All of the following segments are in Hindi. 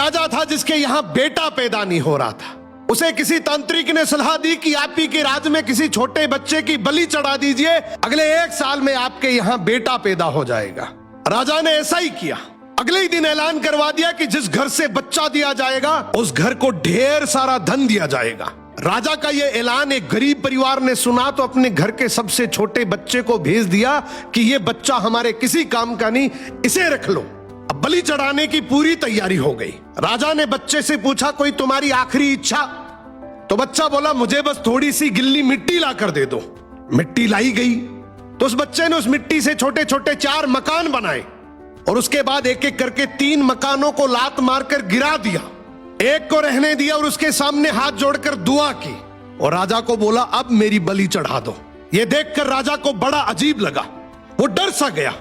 राजा था जिसके यहाँ बेटा पैदा नहीं हो रहा था। उसे किसी तांत्रिक ने सलाह दी कि आप ही के राज्य में किसी छोटे बच्चे की बलि चढ़ा दीजिए, अगले 1 साल में आपके यहाँ बेटा पैदा हो जाएगा। राजा ने ऐसा ही किया। अगले ही दिन ऐलान करवा दिया कि जिस घर से बच्चा दिया जाएगा उस घर को ढेर सारा धन दिया जाएगा। राजा का यह ऐलान एक गरीब परिवार ने सुना तो अपने घर के सबसे छोटे बच्चे को भेज दिया कि यह बच्चा हमारे किसी काम का नहीं, इसे रख लो। अब बलि चढ़ाने की पूरी तैयारी हो गई। राजा ने बच्चे से पूछा, कोई तुम्हारी आखिरी इच्छा? तो बच्चा बोला, मुझे बस थोड़ी सी गिल्ली मिट्टी ला कर दे दो। मिट्टी लाई गई तो उस बच्चे ने उस मिट्टी से छोटे छोटे 4 मकान बनाए और उसके बाद एक एक करके 3 मकानों को लात मारकर गिरा दिया। एक को रहने दिया और उसके सामने हाथ जोड़कर दुआ की और राजा को बोला, अब मेरी बलि चढ़ा दो। यह देखकर राजा को बड़ा अजीब लगा। वो डर सा गया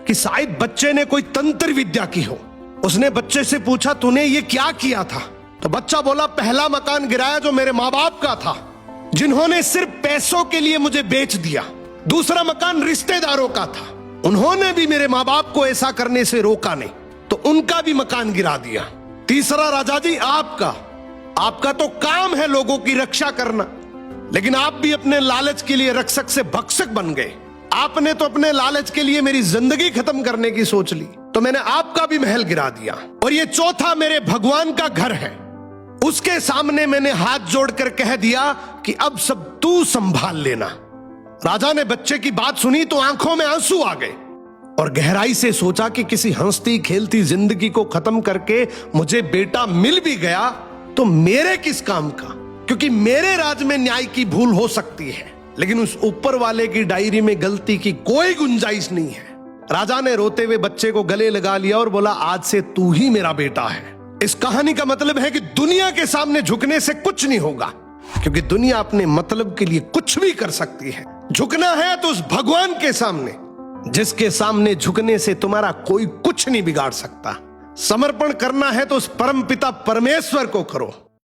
कि शायद बच्चे ने कोई तंत्र विद्या की हो। उसने बच्चे से पूछा, तूने ये क्या किया था? तो बच्चा बोला, पहला मकान गिराया जो मेरे माँ बाप का था, जिन्होंने सिर्फ पैसों के लिए मुझे बेच दिया। दूसरा मकान रिश्तेदारों का था, उन्होंने भी मेरे माँ बाप को ऐसा करने से रोका नहीं, तो उनका भी मकान गिरा दिया। तीसरा राजा जी आपका तो काम है लोगों की रक्षा करना, लेकिन आप भी अपने लालच के लिए रक्षक से भक्षक बन गए। आपने तो अपने लालच के लिए मेरी जिंदगी खत्म करने की सोच ली, तो मैंने आपका भी महल गिरा दिया। और ये चौथा मेरे भगवान का घर है, उसके सामने मैंने हाथ जोड़कर कह दिया कि अब सब तू संभाल लेना। राजा ने बच्चे की बात सुनी तो आंखों में आंसू आ गए और गहराई से सोचा कि किसी हंसती खेलती जिंदगी को खत्म करके मुझे बेटा मिल भी गया तो मेरे किस काम का, क्योंकि मेरे राज में न्याय की भूल हो सकती है लेकिन उस ऊपर वाले की डायरी में गलती की कोई गुंजाइश नहीं है। राजा ने रोते हुए बच्चे को गले लगा लिया और बोला, आज से तू ही मेरा बेटा है। इस कहानी का मतलब है कि दुनिया के सामने झुकने से कुछ नहीं होगा, क्योंकि दुनिया अपने मतलब के लिए कुछ भी कर सकती है। झुकना है तो उस भगवान के सामने, जिसके सामने झुकने से तुम्हारा कोई कुछ नहीं बिगाड़ सकता। समर्पण करना है तो उस परमपिता परमेश्वर को करो।